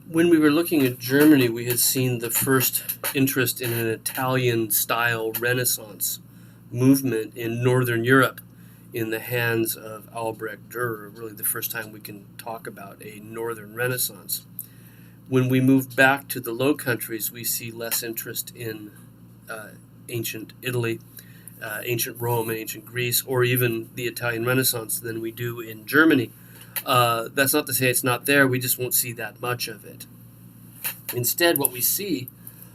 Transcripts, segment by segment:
When we were looking at Germany, we had seen the first interest in an Italian-style Renaissance movement in Northern Europe in the hands of Albrecht Dürer, really the first time we can talk about a Northern Renaissance. When we move back to the Low Countries, we see less interest in uh, ancient Italy, ancient Rome, and ancient Greece, or even the Italian Renaissance than we do in Germany. That's not to say it's not there, we just won't see that much of it. Instead, what we see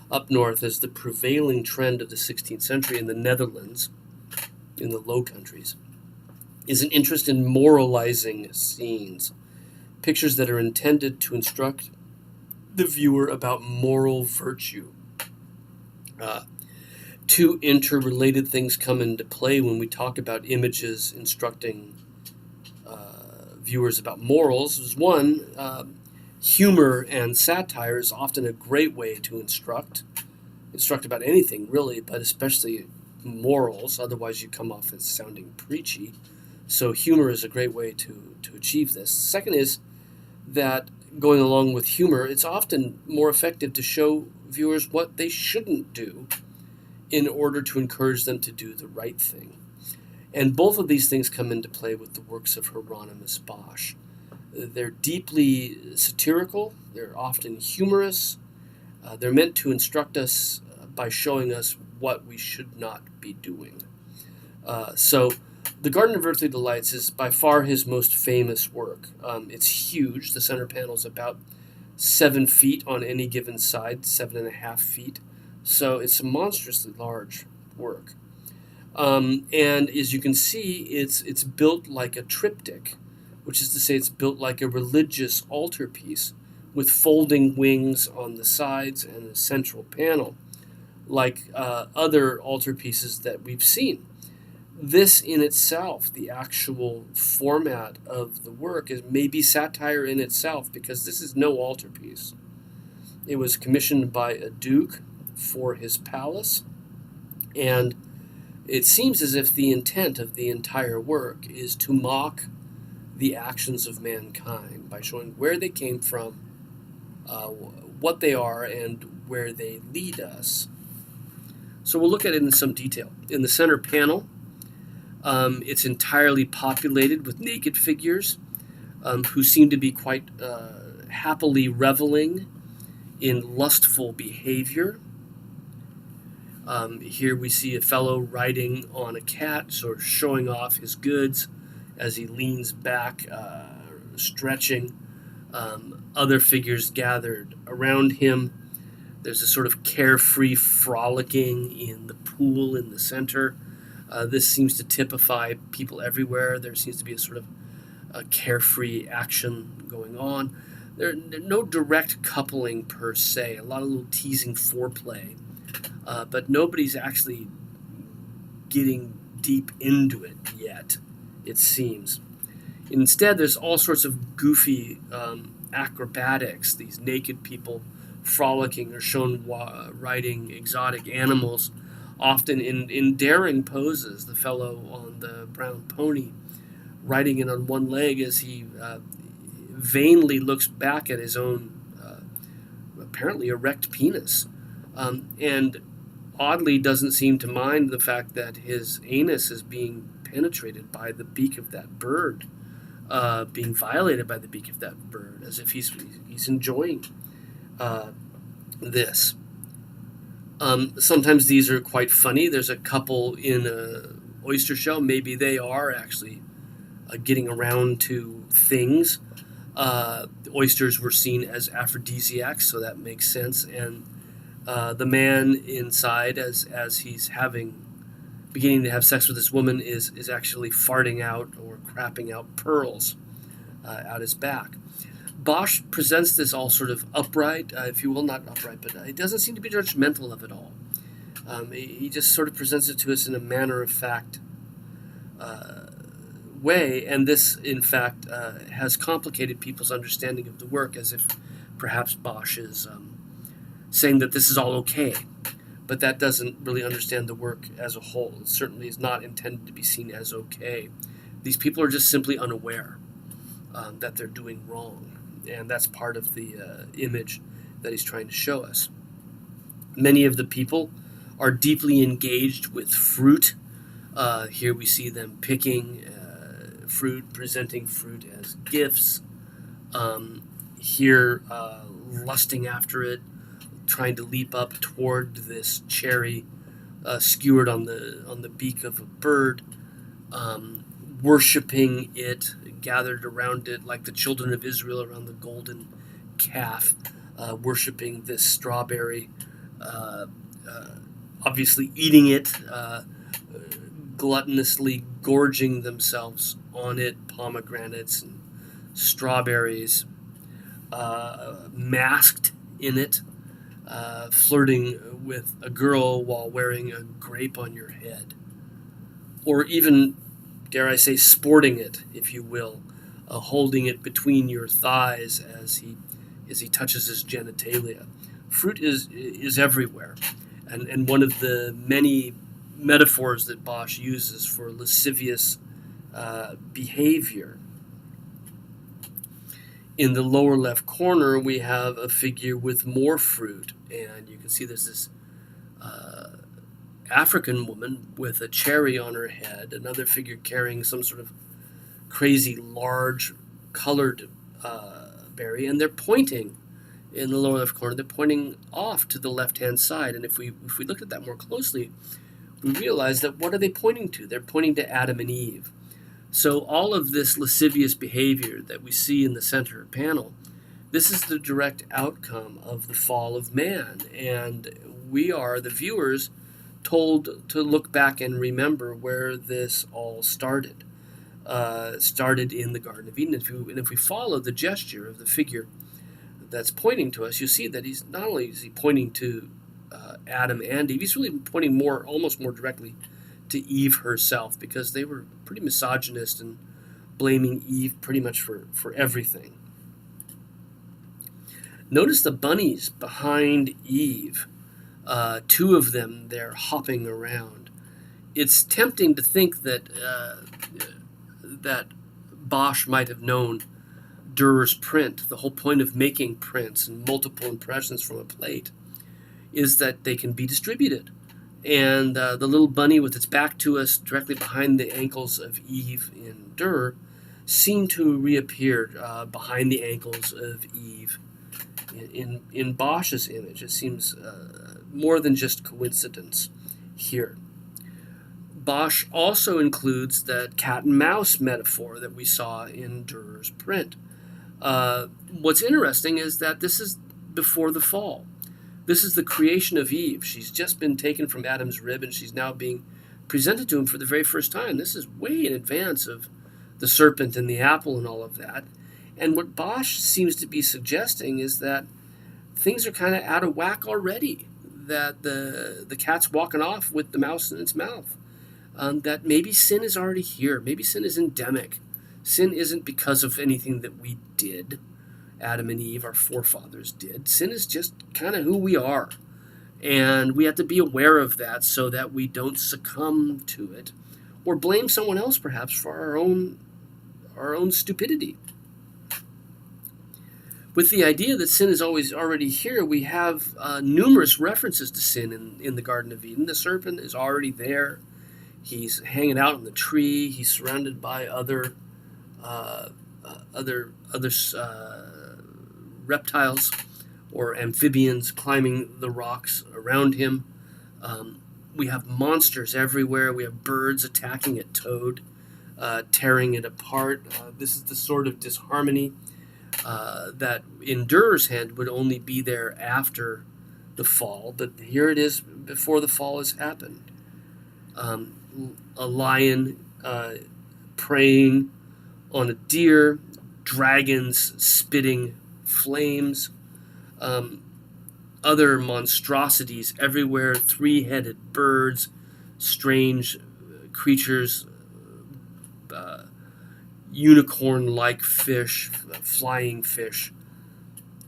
up north is the prevailing trend of the 16th century in the Netherlands, in the Low Countries, is an interest in moralizing scenes, pictures that are intended to instruct the viewer about moral virtue. Uh, Two interrelated things come into play when we talk about images instructing viewers about morals. Is one, humor and satire is often a great way to instruct about anything really, but especially morals. Otherwise, you come off as sounding preachy. So humor is a great way to achieve this. Second is that going along with humor, it's often more effective to show viewers what they shouldn't do in order to encourage them to do the right thing. And both of these things come into play with the works of Hieronymus Bosch. They're deeply satirical, they're often humorous, they're meant to instruct us by showing us what we should not be doing. So, The Garden of Earthly Delights is by far his most famous work. It's huge. The center panel is about 7 feet on any given side, 7.5 feet. So it's a monstrously large work. And as you can see, it's built like a triptych, which is to say it's built like a religious altarpiece with folding wings on the sides and a central panel, like other altarpieces that we've seen. This in itself, the actual format of the work, is maybe satire in itself, because this is no altarpiece. It was commissioned by a duke for his palace, and it seems as if the intent of the entire work is to mock the actions of mankind by showing where they came from, what they are, and where they lead us. So we'll look at it in some detail. In the center panel, it's entirely populated with naked figures who seem to be quite happily reveling in lustful behavior. Here we see a fellow riding on a cat, sort of showing off his goods as he leans back, stretching. Other figures gathered around him. There's a sort of carefree frolicking in the pool in the center. This seems to typify people everywhere. There seems to be a sort of a carefree action going on. There's no direct coupling per se, a lot of little teasing foreplay, but nobody's actually getting deep into it yet, it seems. Instead, there's all sorts of goofy acrobatics, these naked people frolicking or shown riding exotic animals, often in daring poses. The fellow on the brown pony riding it on one leg as he vainly looks back at his own apparently erect penis, and oddly doesn't seem to mind the fact that his anus is being penetrated by the beak of that bird, being violated by the beak of that bird, as if he's enjoying this. Sometimes these are quite funny. There's a couple in an oyster shell. Maybe they are actually getting around to things. The oysters were seen as aphrodisiacs, so that makes sense. And the man inside, as he's beginning to have sex with this woman, is actually farting out or crapping out pearls out his back. Bosch presents this all sort of upright, if you will, not upright, but he doesn't seem to be judgmental of it all. He just sort of presents it to us in a matter-of-fact way, and this, in fact, has complicated people's understanding of the work, as if perhaps Bosch is saying that this is all okay, but that doesn't really understand the work as a whole. It certainly is not intended to be seen as okay. These people are just simply unaware that they're doing wrong. and that's part of the image that he's trying to show us. Many of the people are deeply engaged with fruit. Here we see them picking fruit, presenting fruit as gifts. Here, lusting after it, trying to leap up toward this cherry skewered on the beak of a bird, worshiping it, gathered around it like the children of Israel around the golden calf, worshiping this strawberry, uh, obviously eating it, gluttonously gorging themselves on it, pomegranates and strawberries, masked in it, flirting with a girl while wearing a grape on your head, or even, dare I say, sporting it, if you will, holding it between your thighs as he touches his genitalia. Fruit is everywhere, and one of the many metaphors that Bosch uses for lascivious behavior. In the lower left corner, we have a figure with more fruit, and you can see there's this African woman with a cherry on her head, another figure carrying some sort of crazy large colored berry, and they're pointing in the lower left corner. They're pointing off to the left-hand side, and if we look at that more closely, we realize that what are they pointing to? They're pointing to Adam and Eve. So all of this lascivious behavior that we see in the center panel, this is the direct outcome of the fall of man, and we are, the viewers, told to look back and remember where this all started. Started in the Garden of Eden. And if we follow the gesture of the figure that's pointing to us, you see that he's not only is he pointing to Adam and Eve, he's really pointing almost more directly to Eve herself, because they were pretty misogynist and blaming Eve pretty much for everything. Notice the bunnies behind Eve. Two of them, they're hopping around. It's tempting to think that that Bosch might have known Durer's print. The whole point of making prints and multiple impressions from a plate is that they can be distributed. And the little bunny with its back to us directly behind the ankles of Eve in Durer seemed to reappear behind the ankles of Eve in Bosch's image. It seems more than just coincidence here. Bosch also includes that cat and mouse metaphor that we saw in Durer's print. What's interesting is that this is before the fall. This is the creation of Eve. She's just been taken from Adam's rib, and she's now being presented to him for the very first time. This is way in advance of the serpent and the apple and all of that. And what Bosch seems to be suggesting is that things are kind of out of whack already, that the cat's walking off with the mouse in its mouth, that maybe sin is already here. Maybe sin is endemic. Sin isn't because of anything that we did. Adam and Eve, our forefathers, did. Sin is just kind of who we are. And we have to be aware of that so that we don't succumb to it or blame someone else perhaps for our own stupidity. With the idea that sin is always already here, we have numerous references to sin in the Garden of Eden. The serpent is already there. He's hanging out in the tree. He's surrounded by other reptiles or amphibians climbing the rocks around him. We have monsters everywhere. We have birds attacking a toad, tearing it apart. This is the sort of disharmony that in Durer's hand would only be there after the fall, but here it is before the fall has happened. A lion preying on a deer, dragons spitting flames, other monstrosities everywhere, three-headed birds, strange creatures, unicorn-like fish, flying fish.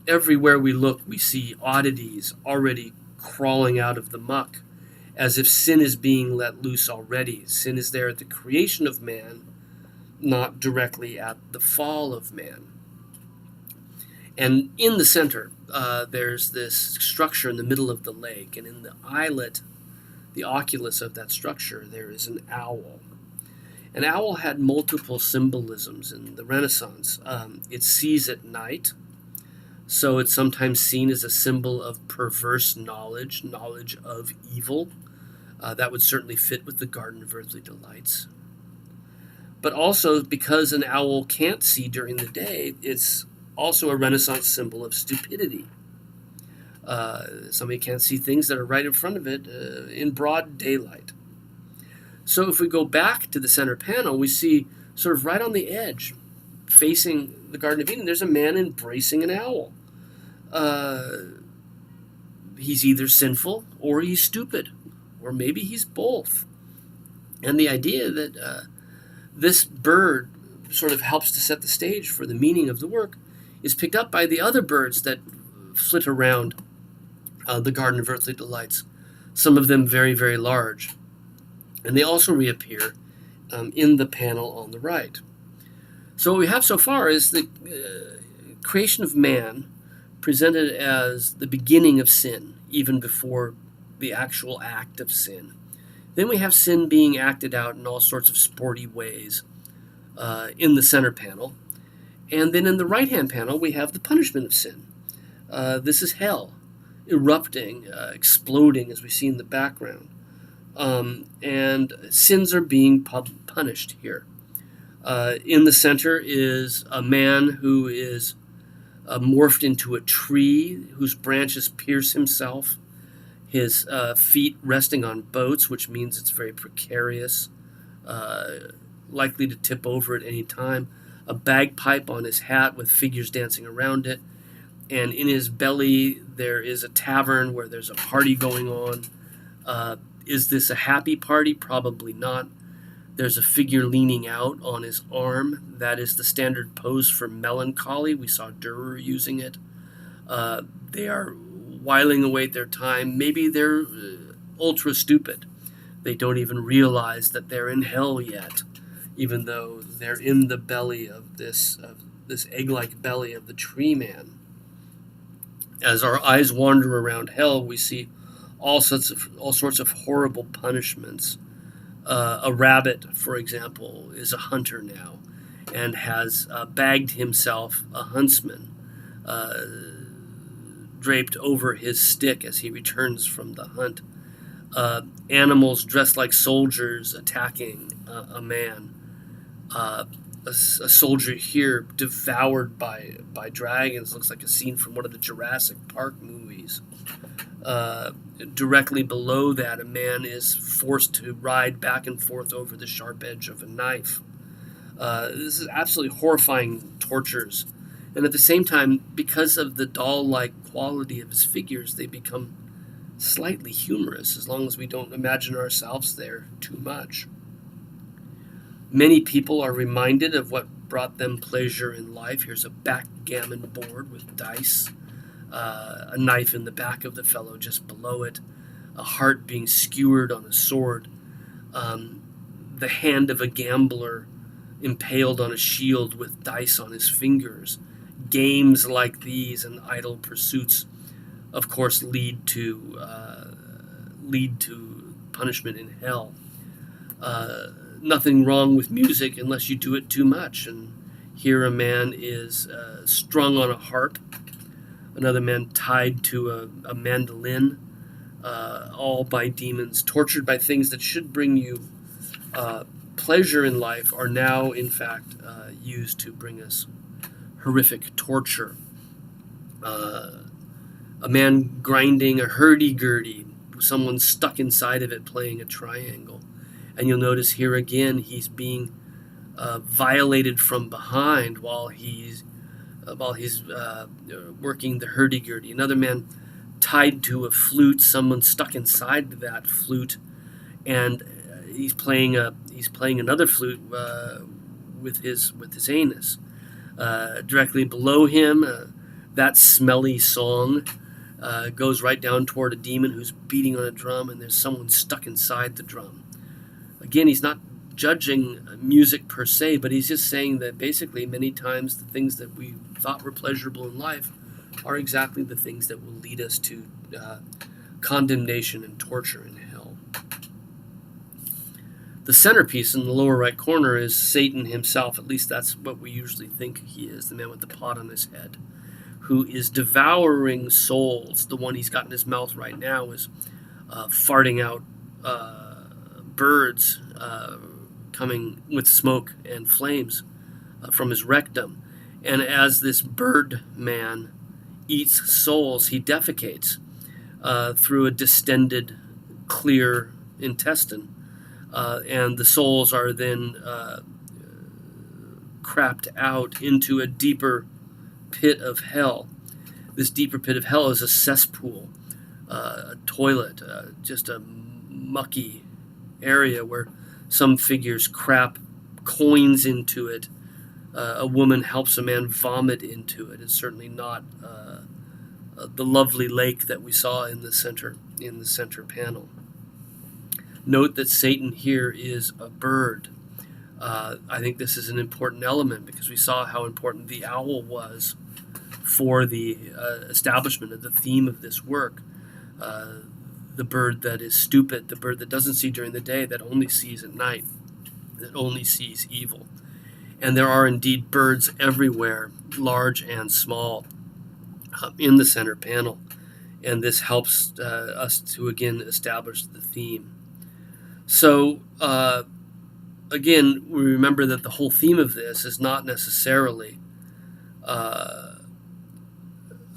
Everywhere we look, we see oddities already crawling out of the muck, as if sin is being let loose already. Sin is there at the creation of man, not directly at the fall of man. And in the center, there's this structure in the middle of the lake, and in the eyelet, the oculus of that structure, there is an owl. An owl had multiple symbolisms in the Renaissance. It sees at night, so it's sometimes seen as a symbol of perverse knowledge, knowledge of evil. That would certainly fit with the Garden of Earthly Delights. But also, because an owl can't see during the day, it's also a Renaissance symbol of stupidity. Somebody can't see things that are right in front of it in broad daylight. So if we go back to the center panel, we see sort of right on the edge, facing the Garden of Eden, there's a man embracing an owl. He's either sinful or he's stupid, or maybe he's both. And the idea that this bird sort of helps to set the stage for the meaning of the work is picked up by the other birds that flit around the Garden of Earthly Delights, some of them very, very large. And they also reappear in the panel on the right. So what we have so far is the creation of man presented as the beginning of sin, even before the actual act of sin. Then we have sin being acted out in all sorts of sporty ways in the center panel. And then in the right-hand panel, we have the punishment of sin. This is hell, erupting, exploding, as we see in the background. And sins are being punished here. In the center is a man who is morphed into a tree whose branches pierce himself, his feet resting on boats, which means it's very precarious, likely to tip over at any time, a bagpipe on his hat with figures dancing around it, and in his belly there is a tavern where there's a party going on. Is this a happy party? Probably not. There's a figure leaning out on his arm. That is the standard pose for melancholy. We saw Dürer using it. They are whiling away their time. Maybe they're ultra stupid. They don't even realize that they're in hell yet, even though they're in the belly of this egg-like belly of the tree man. As our eyes wander around hell, we see all sorts of horrible punishments. A rabbit, for example, is a hunter now and has bagged himself a huntsman draped over his stick as he returns from the hunt. Animals dressed like soldiers attacking a man. A soldier here devoured by dragons. Looks like a scene from one of the Jurassic Park movies. Directly below that, a man is forced to ride back and forth over the sharp edge of a knife. This is absolutely horrifying tortures. And at the same time, because of the doll-like quality of his figures, they become slightly humorous, as long as we don't imagine ourselves there too much. Many people are reminded of what brought them pleasure in life. Here's a backgammon board with dice, a knife in the back of the fellow just below it, a heart being skewered on a sword, the hand of a gambler impaled on a shield with dice on his fingers. Games like these and idle pursuits, of course, lead to punishment in hell. Nothing wrong with music unless you do it too much. And here a man is strung on a harp, another man tied to a mandolin, all by demons, tortured by things that should bring you pleasure in life, are now, in fact, used to bring us horrific torture. A man grinding a hurdy-gurdy, someone stuck inside of it playing a triangle. And you'll notice here again he's being violated from behind while he's working the hurdy-gurdy. Another man tied to a flute, someone stuck inside that flute, and he's playing another flute with his anus. Directly below him, that smelly song goes right down toward a demon who's beating on a drum, and there's someone stuck inside the drum. Again, he's not judging music per se, but he's just saying that basically many times the things that we thought were pleasurable in life are exactly the things that will lead us to condemnation and torture in hell. The centerpiece in the lower right corner is Satan himself. At least that's what we usually think he is, the man with the pot on his head, who is devouring souls. The one he's got in his mouth right now is farting out birds coming with smoke and flames from his rectum. And as this bird man eats souls, he defecates through a distended, clear intestine. And the souls are then crapped out into a deeper pit of hell. This deeper pit of hell is a cesspool, a toilet, just a mucky area where some figures crap coins into it. A woman helps a man vomit into it. It's certainly not the lovely lake that we saw in the center panel. Note that Satan here is a bird. I think this is an important element because we saw how important the owl was for the establishment of the theme of this work. The bird that is stupid, the bird that doesn't see during the day, that only sees at night, that only sees evil. And there are indeed birds everywhere, large and small, in the center panel. And this helps us to again establish the theme. So, again, we remember that the whole theme of this is not necessarily a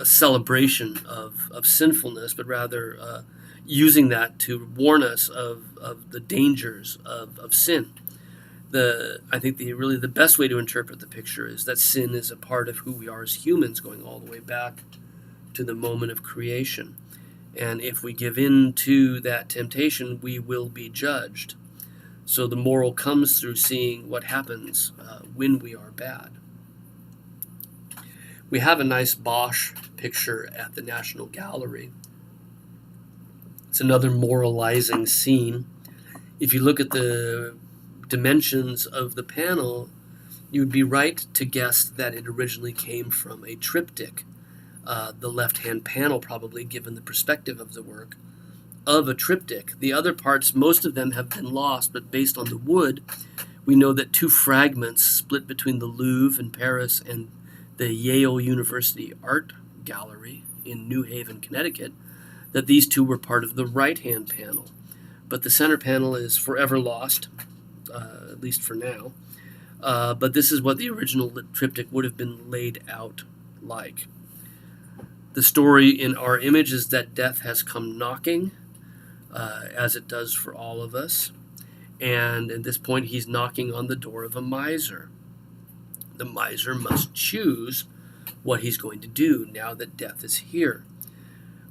celebration of sinfulness, but rather using that to warn us of the dangers of sin. I think the best way to interpret the picture is that sin is a part of who we are as humans, going all the way back to the moment of creation. And if we give in to that temptation, we will be judged. So the moral comes through seeing what happens when we are bad. We have a nice Bosch picture at the National Gallery. It's another moralizing scene. If you look at the dimensions of the panel, you would be right to guess that it originally came from a triptych. The left-hand panel, probably, given the perspective of the work, of a triptych. The other parts, most of them have been lost, but based on the wood, we know that two fragments split between the Louvre in Paris and the Yale University Art Gallery in New Haven, Connecticut, that these two were part of the right-hand panel. But the center panel is forever lost, at least for now. But this is what the original triptych would have been laid out like. The story in our image is that death has come knocking, as it does for all of us. And at this point, he's knocking on the door of a miser. The miser must choose what he's going to do now that death is here.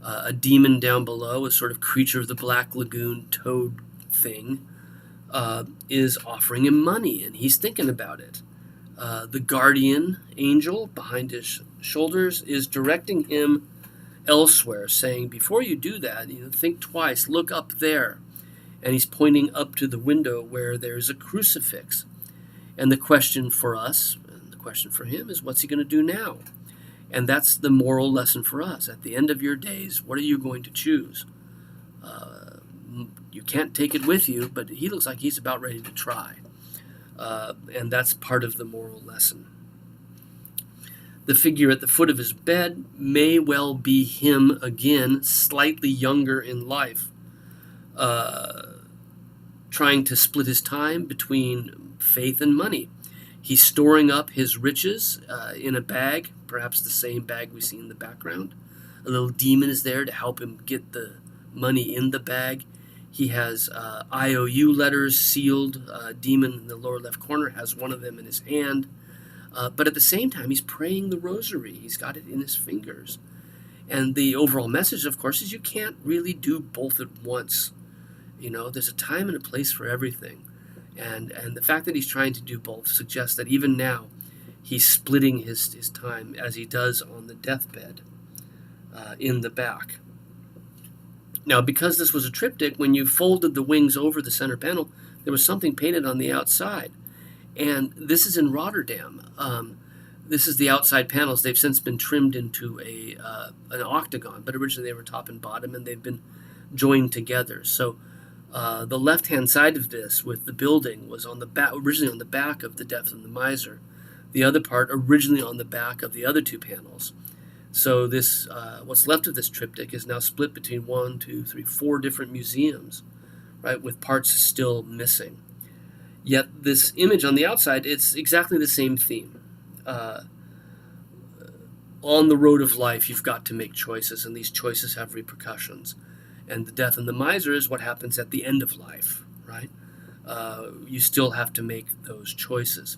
A demon down below, a sort of creature of the Black Lagoon toad thing, is offering him money, and he's thinking about it. The guardian angel behind his shoulders is directing him elsewhere, saying, before you do that, think twice, look up there. And he's pointing up to the window where there's a crucifix. And the question for us, and the question for him, is what's he going to do now? And that's the moral lesson for us. At the end of your days, what are you going to choose? You can't take it with you, but he looks like he's about ready to try. And that's part of the moral lesson. The figure at the foot of his bed may well be him again, slightly younger in life, trying to split his time between faith and money. He's storing up his riches in a bag, perhaps the same bag we see in the background. A little demon is there to help him get the money in the bag. He has IOU letters sealed. Demon in the lower left corner has one of them in his hand. But at the same time, he's praying the rosary. He's got it in his fingers. And the overall message, of course, is you can't really do both at once. There's a time and a place for everything. And the fact that he's trying to do both suggests that even now, he's splitting his time as he does on the deathbed in the back. Now, because this was a triptych, when you folded the wings over the center panel, There was something painted on the outside. And this is in Rotterdam. This is the outside panels. They've since been trimmed into an octagon, but originally they were top and bottom, and they've been joined together. So the left-hand side of this, with the building, was on the back, originally on the back of the Death and the Miser. The other part originally on the back of the other two panels. So this, what's left of this triptych is now split between 1, 2, 3, 4 different museums, right, with parts still missing. Yet this image on the outside, it's exactly the same theme. On the road of life, you've got to make choices, and these choices have repercussions. And the Death and the Miser is what happens at the end of life, right? You still have to make those choices.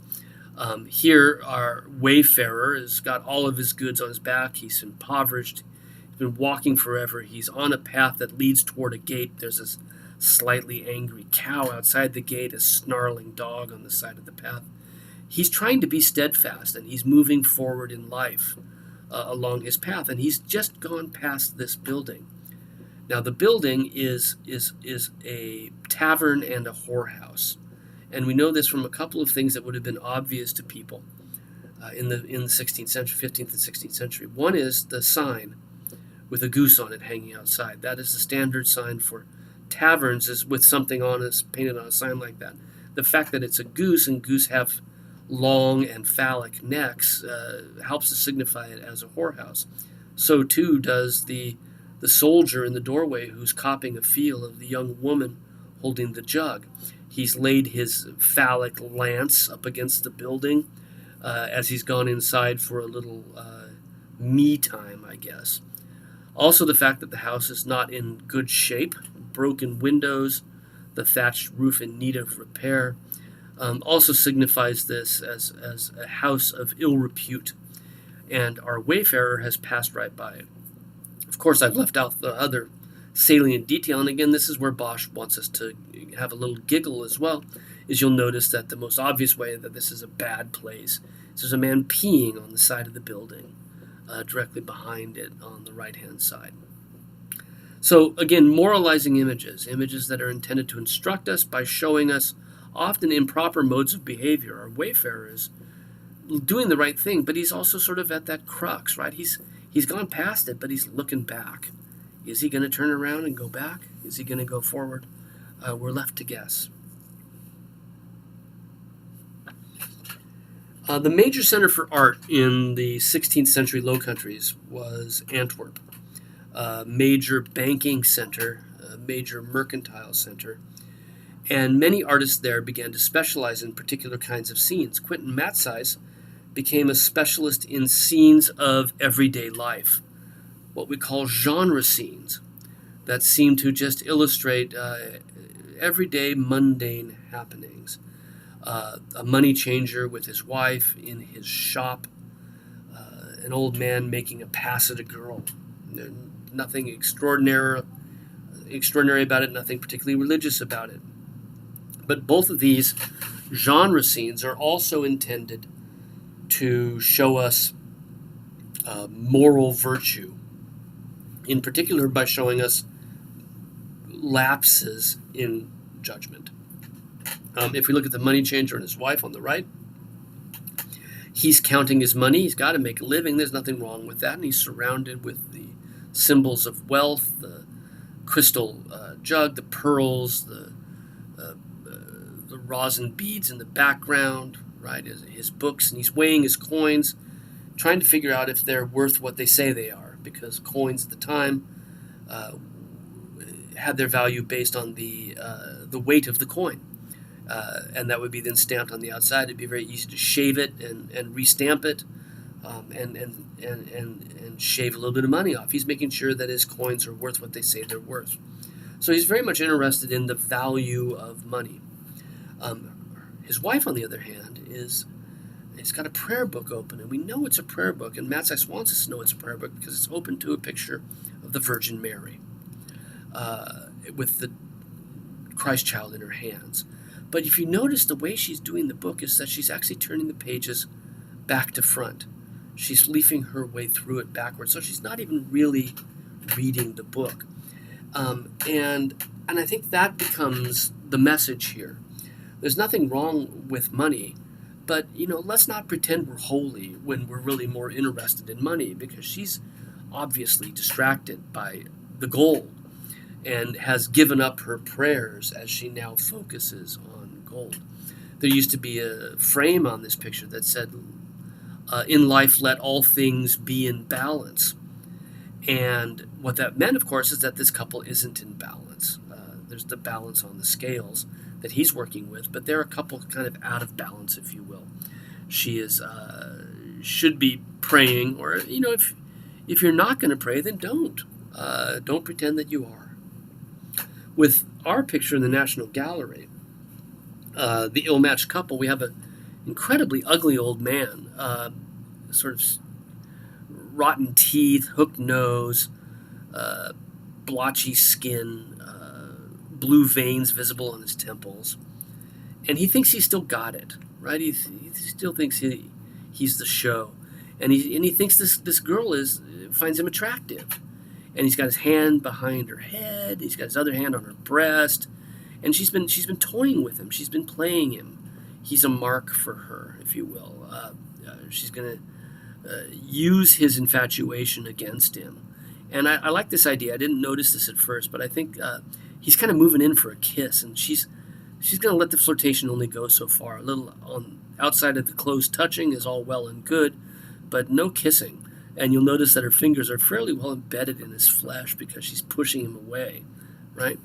Here, our wayfarer has got all of his goods on his back. He's impoverished. He's been walking forever. He's on a path that leads toward a gate. There's this slightly angry cow outside the gate, a snarling dog on the side of the path. He's trying to be steadfast, and he's moving forward in life along his path, and he's just gone past this building. Now, the building is a tavern and a whorehouse, and we know this from a couple of things that would have been obvious to people in the 16th century, 15th and 16th century. One is the sign with a goose on it hanging outside. That is the standard sign for taverns, is with something on us painted on a sign like that. The fact that it's a goose, and goose have long and phallic necks, helps to signify it as a whorehouse. So too does the soldier in the doorway who's copying a feel of the young woman holding the jug. He's laid his phallic lance up against the building as he's gone inside for a little me time, I guess. Also, the fact that the house is not in good shape, broken windows, the thatched roof in need of repair, also signifies this as a house of ill repute, and our wayfarer has passed right by it. Of course, I've left out the other salient detail, and again, this is where Bosch wants us to have a little giggle as well, is you'll notice that the most obvious way that this is a bad place is there's a man peeing on the side of the building, directly behind it on the right-hand side. So again, moralizing images that are intended to instruct us by showing us often improper modes of behavior. Our wayfarer is doing the right thing, but he's also sort of at that crux, right? He's gone past it, but he's looking back. Is he going to turn around and go back? Is he going to go forward? We're left to guess. The major center for art in the 16th century Low Countries was Antwerp. Major banking center, major mercantile center, and many artists there began to specialize in particular kinds of scenes. Quentin Matsys became a specialist in scenes of everyday life, what we call genre scenes, that seem to just illustrate everyday mundane happenings. A money changer with his wife in his shop, an old man making a pass at a girl. Nothing extraordinary about it, nothing particularly religious about it. But both of these genre scenes are also intended to show us moral virtue, in particular by showing us lapses in judgment. If we look at the money changer and his wife on the right, he's counting his money. He's got to make a living. There's nothing wrong with that. And he's surrounded with the symbols of wealth, the crystal jug, the pearls, the rosin beads in the background, right? His books, and he's weighing his coins, trying to figure out if they're worth what they say they are, because coins at the time had their value based on the weight of the coin. And that would be then stamped on the outside. It'd be very easy to shave it and restamp it, and shave a little bit of money off. He's making sure that his coins are worth what they say they're worth. So he's very much interested in the value of money. His wife, on the other hand, he's got a prayer book open, and we know it's a prayer book, and Matsys wants us to know it's a prayer book because it's open to a picture of the Virgin Mary with the Christ child in her hands. But if you notice, the way she's doing the book is that she's actually turning the pages back to front. She's leafing her way through it backwards, so she's not even really reading the book. And I think that becomes the message here, There's nothing wrong with money, but let's not pretend we're holy when we're really more interested in money, because she's obviously distracted by the gold and has given up her prayers as she now focuses on gold. There used to be a frame on this picture that said, in life, let all things be in balance. And what that meant, of course, is that this couple isn't in balance. There's the balance on the scales that he's working with, but they're a couple kind of out of balance, if you will. She is should be praying, or if you're not going to pray, then don't. Don't pretend that you are. With our picture in the National Gallery, the ill-matched couple, we have an incredibly ugly old man, sort of rotten teeth, hooked nose, blotchy skin, blue veins visible on his temples, and he thinks he's still got it, right? He still thinks he's the show, and he thinks this girl finds him attractive, and he's got his hand behind her head, he's got his other hand on her breast, and she's been toying with him, she's been playing him. He's a mark for her, if you will. She's going to use his infatuation against him. And I like this idea. I didn't notice this at first, but I think he's kind of moving in for a kiss, and she's going to let the flirtation only go so far. A little on outside of the close touching is all well and good, but no kissing. And you'll notice that her fingers are fairly well embedded in his flesh because she's pushing him away, right?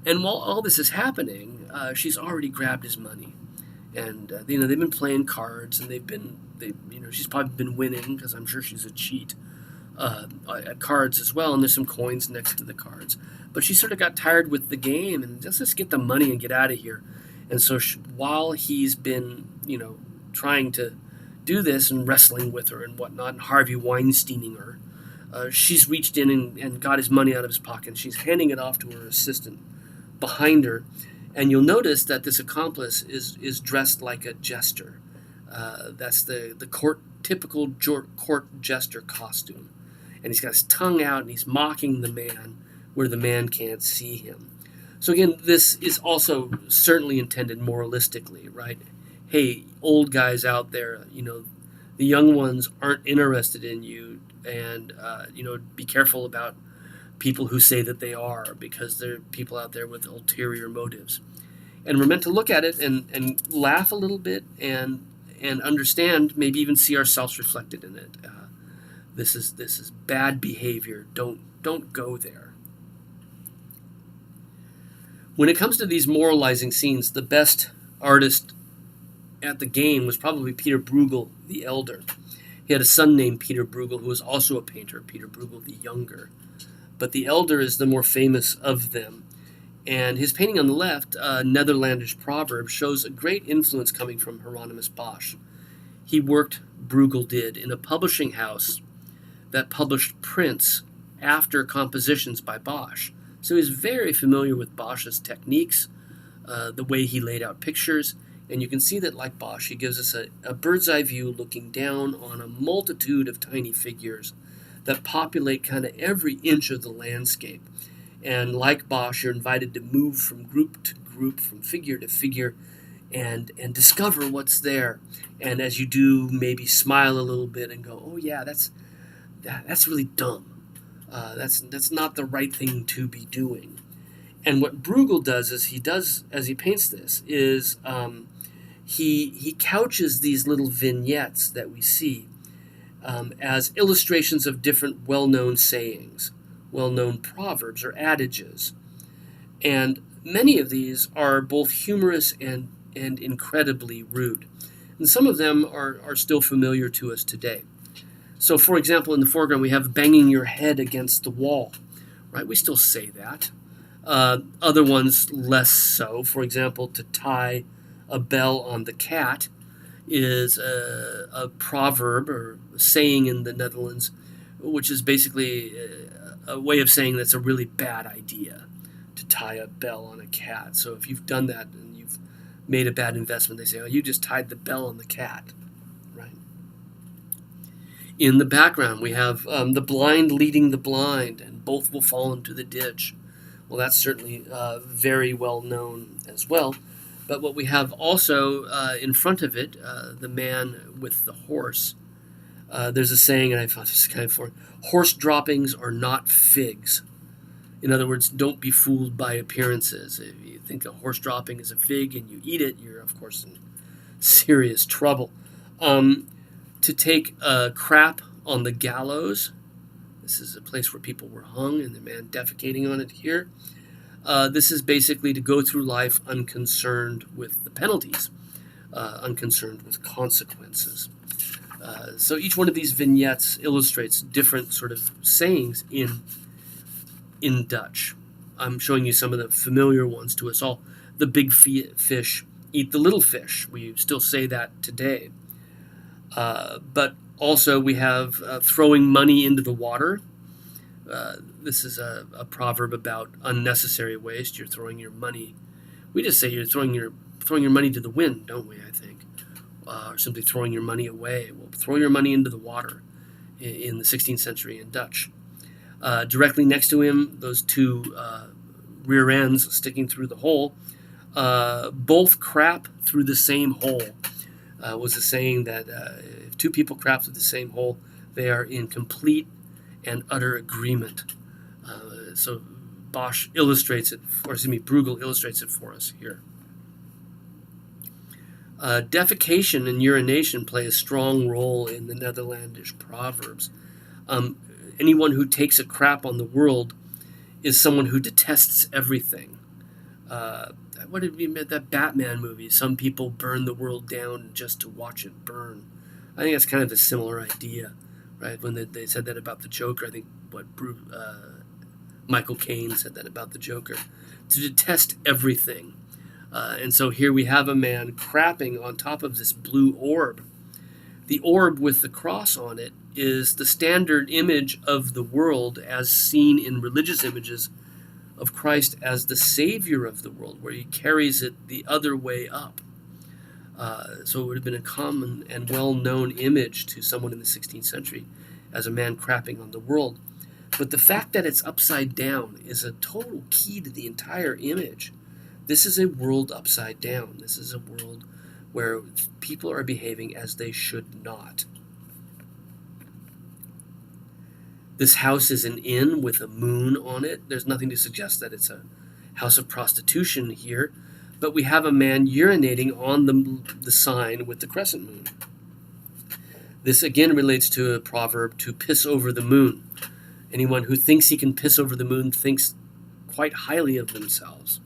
And while all this is happening, she's already grabbed his money. And they've been playing cards, and she's probably been winning, because I'm sure she's a cheat at cards as well. And there's some coins next to the cards, but she sort of got tired with the game and just get the money and get out of here. And so while he's been trying to do this and wrestling with her and whatnot, and Harvey Weinsteining her, she's reached in and got his money out of his pocket, and she's handing it off to her assistant behind her. And you'll notice that this accomplice is dressed like a jester. That's the typical court jester costume. And he's got his tongue out, and he's mocking the man where the man can't see him. So again, this is also certainly intended moralistically, right? Hey, old guys out there, the young ones aren't interested in you, and be careful about people who say that they are, because there are people out there with ulterior motives. And we're meant to look at it and laugh a little bit and understand, maybe even see ourselves reflected in it. This is bad behavior. Don't go there. When it comes to these moralizing scenes, the best artist at the game was probably Peter Bruegel the Elder. He had a son named Peter Bruegel, who was also a painter, Peter Bruegel the Younger. But the Elder is the more famous of them. And his painting on the left, Netherlandish Proverb, shows a great influence coming from Hieronymus Bosch. He worked, Bruegel did, in a publishing house that published prints after compositions by Bosch. So he's very familiar with Bosch's techniques, the way he laid out pictures. And you can see that, like Bosch, he gives us a bird's eye view looking down on a multitude of tiny figures that populate kind of every inch of the landscape. And like Bosch, you're invited to move from group to group, from figure to figure, and discover what's there. And as you do, maybe smile a little bit and go, oh yeah, that's really dumb. That's not the right thing to be doing. And what Bruegel does as he paints this is he couches these little vignettes that we see as illustrations of different well-known sayings, well-known proverbs or adages. And many of these are both humorous and incredibly rude. And some of them are still familiar to us today. So, for example, in the foreground, we have banging your head against the wall, right? We still say that. Other ones less so. For example, to tie a bell on the cat is a proverb or a saying in the Netherlands, which is basically a way of saying that's a really bad idea to tie a bell on a cat. So if you've done that and you've made a bad investment, they say, oh, you just tied the bell on the cat, right? In the background, we have the blind leading the blind, and both will fall into the ditch. Well, that's certainly very well known as well. But what we have also in front of it, the man with the horse, there's a saying, and I found this kind of for horse droppings are not figs. In other words, don't be fooled by appearances. If you think a horse dropping is a fig and you eat it, you're, of course, in serious trouble. To take a crap on the gallows, this is a place where people were hung and the man defecating on it here. This is basically to go through life unconcerned with the penalties, unconcerned with consequences. So each one of these vignettes illustrates different sort of sayings in Dutch. I'm showing you some of the familiar ones to us all. The big fish eat the little fish. We still say that today. But also we have throwing money into the water. This is a proverb about unnecessary waste. You're throwing your money. We just say you're throwing your money to the wind, don't we? I think, or simply throwing your money away. Well, throw your money into the water in the 16th century in Dutch. Directly next to him, those two rear ends sticking through the hole. Both crap through the same hole. Was a saying that if two people crap through the same hole, they are in complete and utter agreement. So Bruegel illustrates it for us here. Defecation and urination play a strong role in the Netherlandish proverbs. Anyone who takes a crap on the world is someone who detests everything. What did we met that Batman movie? Some people burn the world down just to watch it burn. I think that's kind of a similar idea, right? When they said that about the Joker, I think Michael Caine said that about the Joker, to detest everything. And so here we have a man crapping on top of this blue orb. The orb with the cross on it is the standard image of the world as seen in religious images of Christ as the Savior of the world, where he carries it the other way up. So it would have been a common and well-known image to someone in the 16th century as a man crapping on the world. But the fact that it's upside down is a total key to the entire image. This is a world upside down. This is a world where people are behaving as they should not. This house is an inn with a moon on it. There's nothing to suggest that it's a house of prostitution here, but we have a man urinating on the sign with the crescent moon. This again relates to a proverb, to piss over the moon. Anyone who thinks he can piss over the moon thinks quite highly of themselves.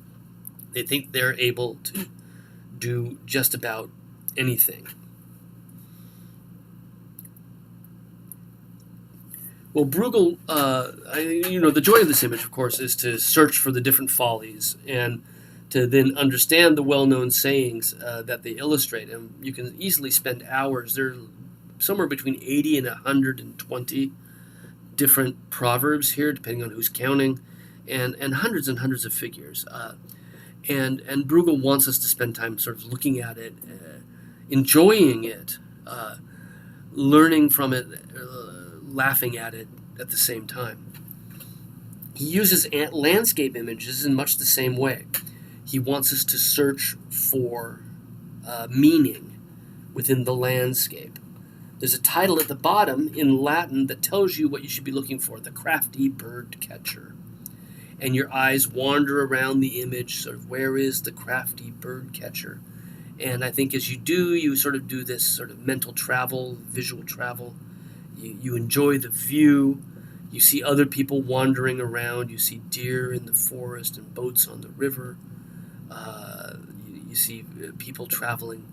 They think they're able to do just about anything. Well, Bruegel, the joy of this image, of course, is to search for the different follies and to then understand the well-known sayings that they illustrate. And you can easily spend hours. There are somewhere between 80 and 120 different proverbs here, depending on who's counting, and hundreds and hundreds of figures. And Bruegel wants us to spend time sort of looking at it, enjoying it, learning from it, laughing at it at the same time. He uses landscape images in much the same way. He wants us to search for meaning within the landscape. There's a title at the bottom in Latin that tells you what you should be looking for, the crafty bird catcher. And your eyes wander around the image, sort of, where is the crafty bird catcher? And I think as you do, you sort of do this sort of mental travel, visual travel. You enjoy the view. You see other people wandering around. You see deer in the forest and boats on the river. You see people traveling.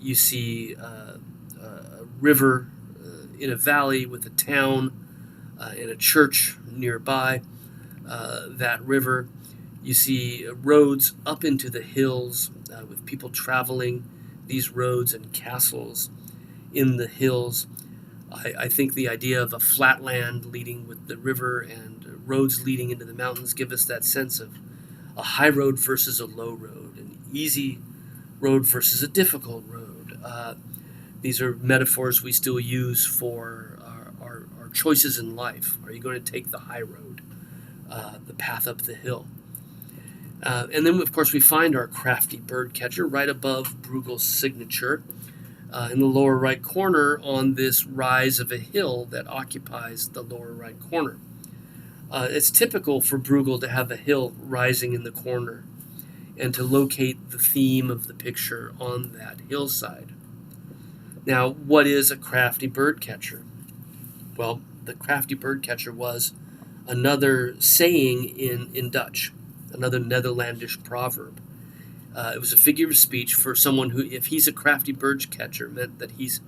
You see a river in a valley with a town and a church nearby. That river. You see roads up into the hills with people traveling these roads and castles in the hills. I think the idea of a flat land leading with the river and roads leading into the mountains give us that sense of a high road versus a low road, an easy road versus a difficult road. These are metaphors we still use for our choices in life. Are you going to take the high road, the path up the hill? And then, of course, we find our crafty bird catcher right above Bruegel's signature in the lower right corner on this rise of a hill that occupies the lower right corner. It's typical for Bruegel to have a hill rising in the corner and to locate the theme of the picture on that hillside. Now, what is a crafty bird catcher? Well, the crafty bird catcher was another saying in Dutch, another Netherlandish proverb. It was a figure of speech for someone who, if he's a crafty bird catcher, meant that he's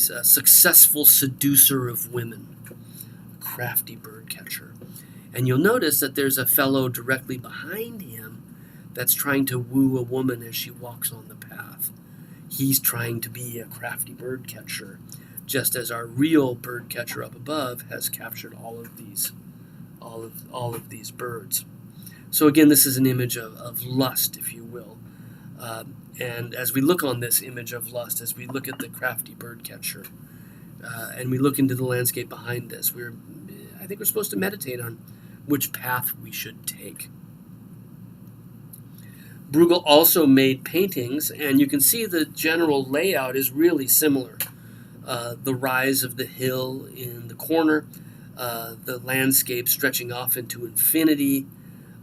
a successful seducer of women, a crafty bird catcher. And you'll notice that there's a fellow directly behind him that's trying to woo a woman as she walks on the path. He's trying to be a crafty bird catcher, just as our real bird catcher up above has captured all of these birds. So again, this is an image of lust, if you will. And as we look on this image of lust, as we look at the crafty bird catcher, and we look into the landscape behind us, I think we're supposed to meditate on which path we should take. Bruegel also made paintings, and you can see the general layout is really similar. The rise of the hill in the corner, the landscape stretching off into infinity,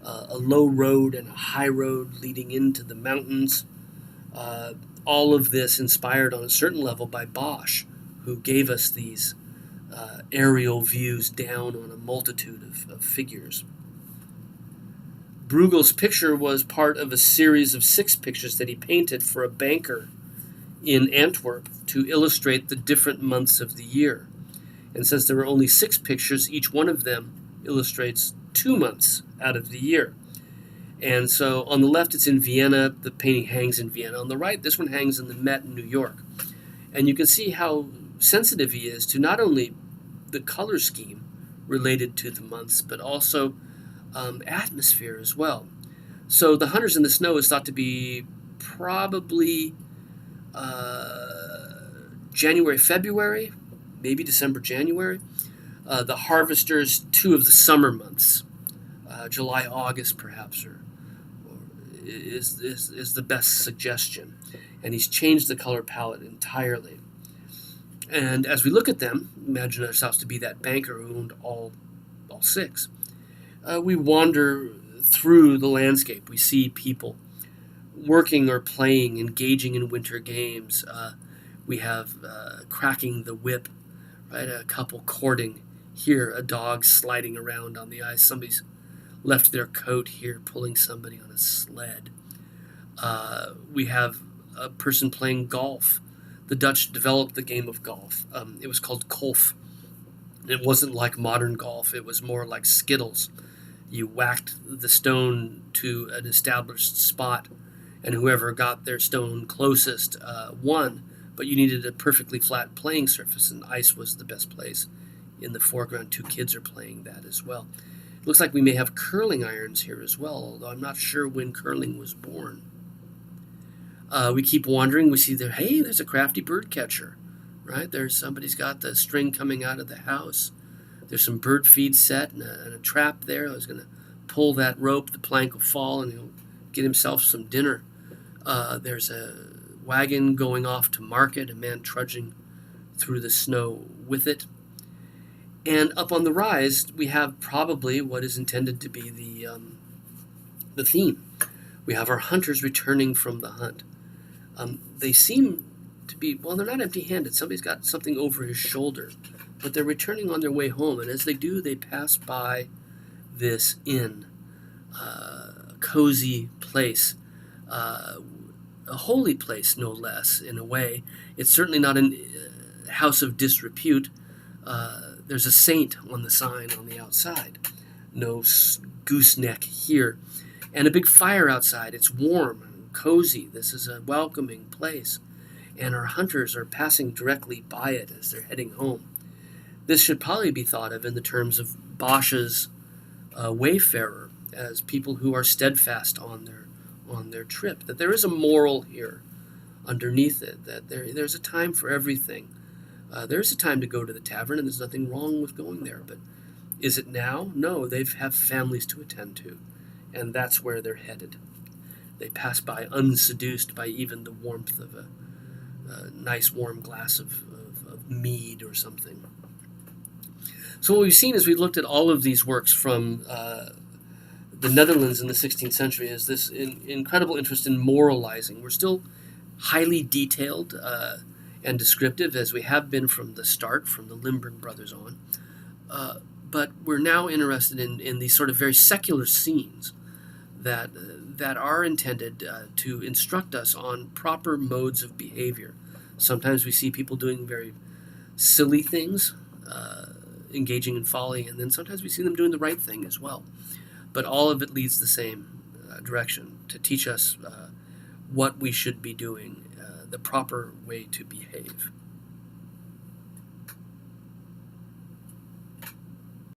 a low road and a high road leading into the mountains. All of this inspired on a certain level by Bosch, who gave us these aerial views down on a multitude of figures. Bruegel's picture was part of a series of 6 pictures that he painted for a banker in Antwerp to illustrate the different months of the year. And since there were only 6 pictures, each one of them illustrates 2 months out of the year. And so on the left, it's in Vienna. The painting hangs in Vienna. On the right, this one hangs in the Met in New York. And you can see how sensitive he is to not only the color scheme related to the months, but also atmosphere as well. So the Hunters in the Snow is thought to be probably January, February, maybe December, January. The Harvesters, 2 of the summer months, July, August perhaps, or is the best suggestion. And he's changed the color palette entirely. And as we look at them, imagine ourselves to be that banker who owned all 6. We wander through the landscape. We see people working or playing, engaging in winter games. We have cracking the whip, right? A couple courting here, a dog sliding around on the ice. Somebody's left their coat here, pulling somebody on a sled. We have a person playing golf. The Dutch developed the game of golf. It was called golf. It wasn't like modern golf. It was more like Skittles. You whacked the stone to an established spot, and whoever got their stone closest won. But you needed a perfectly flat playing surface, and ice was the best place. In the foreground, 2 kids are playing that as well. It looks like we may have curling irons here as well, although I'm not sure when curling was born. We keep wandering. We see there, hey, there's a crafty bird catcher, right? Somebody's got the string coming out of the house. There's some bird feed set and a trap there. I was going to pull that rope. The plank will fall, and he'll get himself some dinner. There's a wagon going off to market, a man trudging through the snow with it. And up on the rise, we have probably what is intended to be the theme. We have our hunters returning from the hunt. They seem to be, well, they're not empty-handed. Somebody's got something over his shoulder, but they're returning on their way home. And as they do, they pass by this inn, a cozy place, a holy place, no less, in a way. It's certainly not a house of disrepute. There's a saint on the sign on the outside. No gooseneck here. And a big fire outside. It's warm and cozy. This is a welcoming place. And our hunters are passing directly by it as they're heading home. This should probably be thought of in the terms of Bosch's wayfarer, as people who are steadfast on their trip. That there is a moral here underneath it. That there's a time for everything. There's a time to go to the tavern, and there's nothing wrong with going there. But is it now? No, they have families to attend to. and that's where they're headed. They pass by unseduced by even the warmth of a nice warm glass of mead or something. So what we've seen as we looked at all of these works from the Netherlands in the 16th century is this incredible interest in moralizing. We're still highly detailed and descriptive, as we have been from the start, from the Limburg brothers on. But we're now interested in these sort of very secular scenes that are intended to instruct us on proper modes of behavior. Sometimes we see people doing very silly things, engaging in folly, and then sometimes we see them doing the right thing as well. But all of it leads the same direction, to teach us what we should be doing, the proper way to behave.